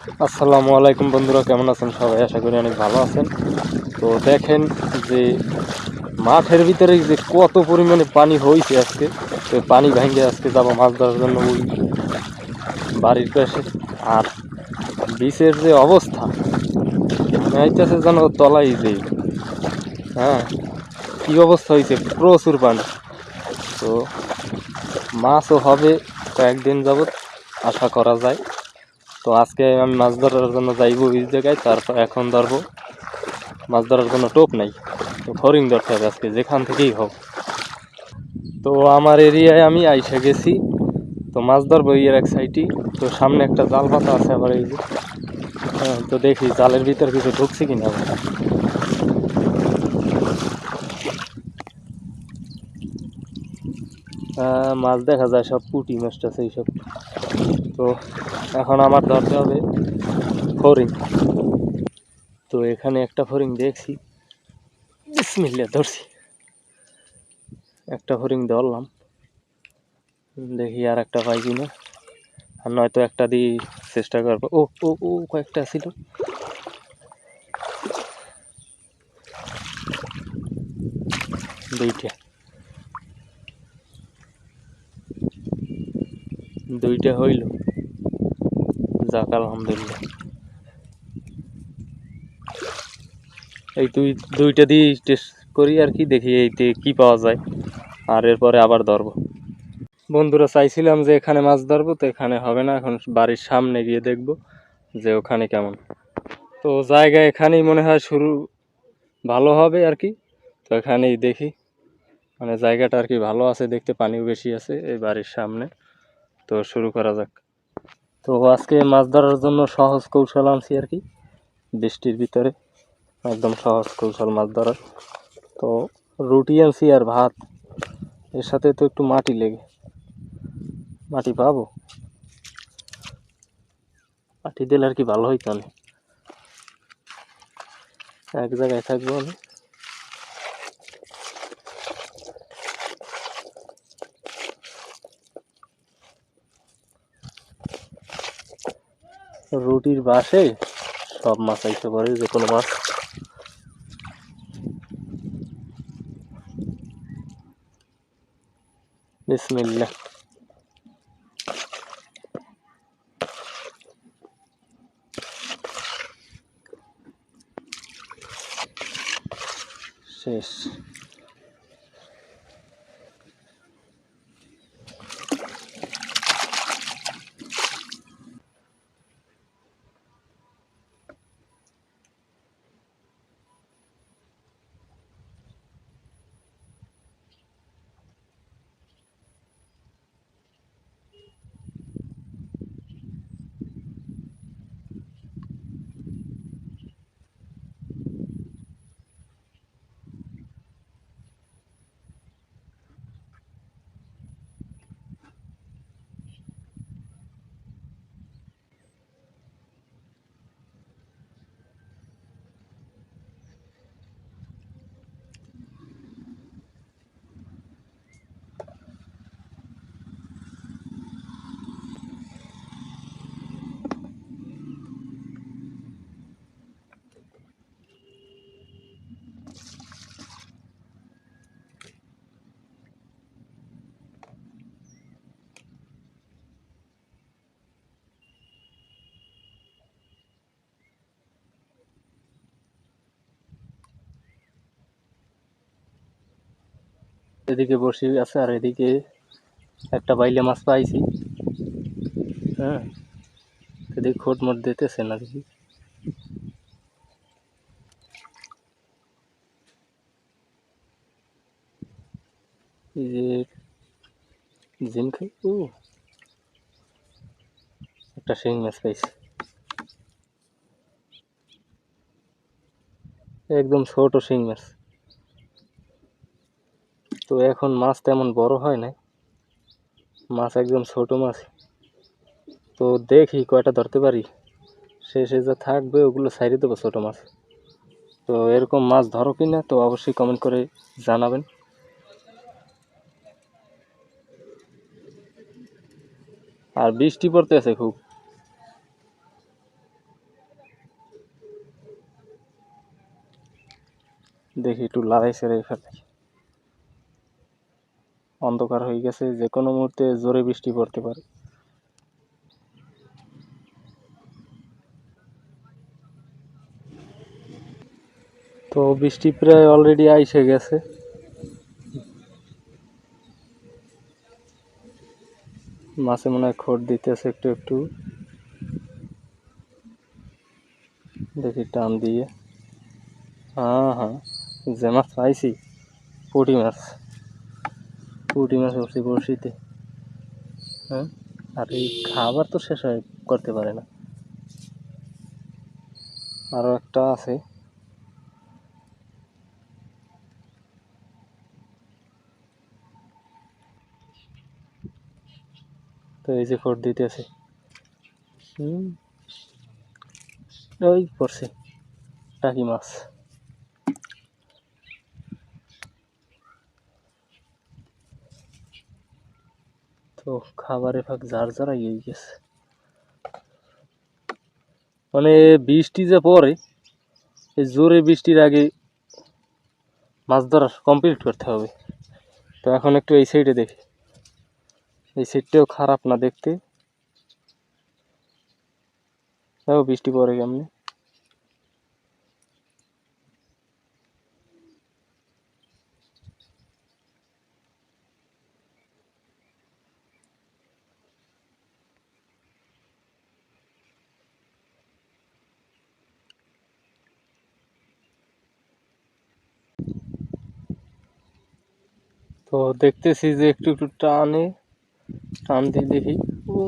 আসসালামু আলাইকুম বন্ধুরা, কেমন আছেন সবাই? আশা করি অনেক ভালো আছেন। তো দেখেন যে মাঠের ভিতরে যে কত পরিমাণে পানি হয়েছে আজকে। তো পানি ভাঙে আজকে যাবো মাছ ধরার জন্য ওই বাড়ির পাশে। আর বিচের যে অবস্থা, মনে হইতেছে যেন তলাই যে, হ্যাঁ, কি অবস্থা হয়েছে, প্রচুর পানি। তো মাছও হবে কয়েকদিন যাবত আশা করা যায়। তো আজকে আমি মাছ ধরার জন্য যাইবো ওই জায়গায়, তারপর এখন ধরবো। মাছ ধরার কোনো টোপ নাই, তো ফরিং ধরতে হবে আজকে যেখান থেকেই হোক। তো আমার এরিয়ায় আমি আইসা গেছি, তো মাছ ধরবো এর এক সাইডই। তো সামনে একটা জাল পাতা আছে আবার, এই যে, হ্যাঁ, তো দেখি জালের ভিতর কিছু ঢুকছে কিনা আবার। মাছ দেখা যায় সব পুঁটি মাছ টাছ এইসব। তো এখন আমার ধরতে হবে ফরিং। তো এখানে একটা ফরিং দেখছি, বিসমিল্লাহ ধরছি। একটা ফরিং ধরলাম, দেখি আর একটা পাই কিনা। আর নয়তো একটা দিয়ে চেষ্টা করবো। ও ও ও কয়েকটা ছিল। দুইটা দুইটা হইল, যাক আলহামদুলিল্লাহ। এই দুইটা দিয়ে টেস্ট করি আর কি, দেখি এইতে কি পাওয়া যায়, আর এরপরে আবার ধরবো। বন্ধুরা, চাইছিলাম যে এখানে মাছ ধরবো, তো এখানে হবে না, এখন বাড়ির সামনে গিয়ে দেখবো যে ওখানে কেমন। তো জায়গা এখানেই মনে হয় শুরু ভালো হবে আর কি। তো এখানেই দেখি, মানে জায়গাটা আর কি ভালো আছে দেখতে, পানিও বেশি আছে এই বাড়ির সামনে। তো শুরু করা যাক। তো আজকে মাছ ধরার জন্য সহজ কৌশল আনছি আর কি, বৃষ্টির ভিতরে একদম সহজ কৌশল মাছ ধরার। তো রুটি আনছি আর ভাত, এর সাথে তো একটু মাটি লেগে। মাটি পাবো? মাটি দিলে আর কি ভালো হইতো না, এক জায়গায় থাকবো আমি। রুটির বাসে সব মাছ আইতে পারে, যে কোনো মাছ। বিসমিল্লাহ। শেষ। এদিকে বসি আছে, আর এদিকে একটা বাইলে মাছ পাইছি। হ্যাঁ, এদিকে খোট মোট দিতেছে না দেখি। এই যে জিম খাই, ও একটা শিং মাছ পাইছি, একদম ছোট শিং মাছ। তো এখন মাছ তেমন বড় হয় না, মাছ একদম ছোট মাছ। তো দেখি কয়টা ধরতে পারি, শেষে যা থাকবে ওগুলো ছাইড়ে দেবো ছোট মাছ। তো এরকম মাছ ধরো কি না, তো অবশ্যই কমেন্ট করে জানাবেন। আর বৃষ্টি পড়তে আছে খুব। দেখি একটু লড়াই সেরে ফেলে। অন্ধকার হয়ে গেছে, যে কোনো মুহূর্তে জোরে বৃষ্টি পড়তে পারে। তো বৃষ্টি প্রায় অলরেডি আইসে গেছে। মাছে মনে হয় খড় দিতেছে একটু একটু, দেখি টান দিয়ে। হ্যাঁ হ্যাঁ, যে মাছ পাইছি পুঁটি মাছ, পুঁটি মাছ উঠছি বড়শিতে। হ্যাঁ, আর এই খাবার তো শেষ হয় করতে পারে না। আরো একটা আছে। তো এই যে খড় দিতেছে, ওই পড়ছে টাকি মাছ। তো খাবারে ফাঁক ঝাড় ঝাড়াই হয়ে গেছে। মানে বৃষ্টি যে পড়ে, এই জোরে বৃষ্টির আগে মাছ ধরা কমপ্লিট করতে হবে। তো এখন একটু এই সাইডে দেখি, এই সাইডটাও খারাপ না দেখতে। দেখো বৃষ্টি পড়ে কেমনে। তো দেখতেছি যে একটু একটু টান দিয়ে দেখি, ও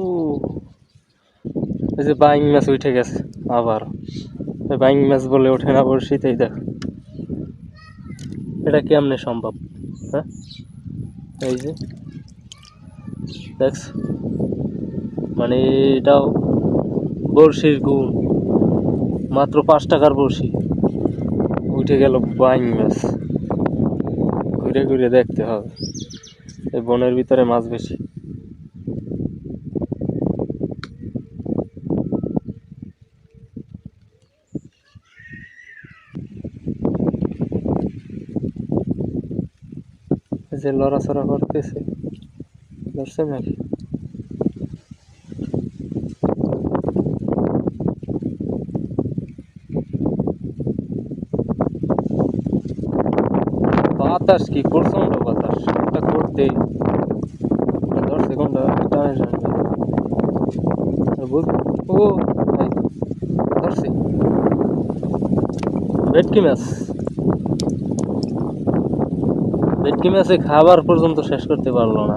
এই যে বাইং মাছ উঠে গেছে আবার। বাইং মাছ বলে ওঠে না বড়শিতেই, দেখ এটা কেমনে সম্ভব? হ্যাঁ, এই যে দেখ, মানে এটাও বড়শির গুণ। মাত্র 5 টাকার বড়শি উঠে গেল বাইং মাছ। ঘুরে ঘুরে দেখতে হবে, এই বনের ভিতরে মাছ বেশি। যে লড়াচড়া করতেছে, ধরছে নাকি? বাতাস কি প্রচন্ড বাতাস, একটা করতে ধরছে কোনটা টানে টানে। ও ভাই, ধরছে ভেটকি মাছ। ভেটকি মাছে খাবার পর্যন্ত শেষ করতে পারলো না।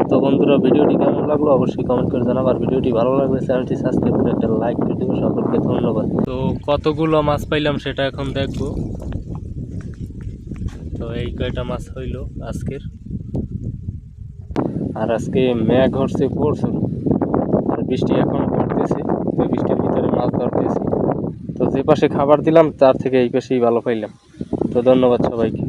তো বন্ধুরা, ভিডিওটি কেমন লাগলো অবশ্যই কমেন্ট করে জানাবো। আর ভিডিওটি ভালো লাগলে চ্যানেলটি সাবস্ক্রাইব করে একটা লাইক করে দেবো। সকলকে ধন্যবাদ। তো কতগুলো মাছ পাইলাম সেটা এখন দেখবো। তো এই কয়টা মাছ হইলো আজকের। আর আজকে মেঘ হচ্ছে প্রচুর, আর বৃষ্টি এখন পড়তেছে। তো বৃষ্টির ভিতরে মাছ ধরতেছি। তো যে পাশে খাবার দিলাম তার থেকে এই পাশেই ভালো পাইলাম। তো ধন্যবাদ সবাইকে।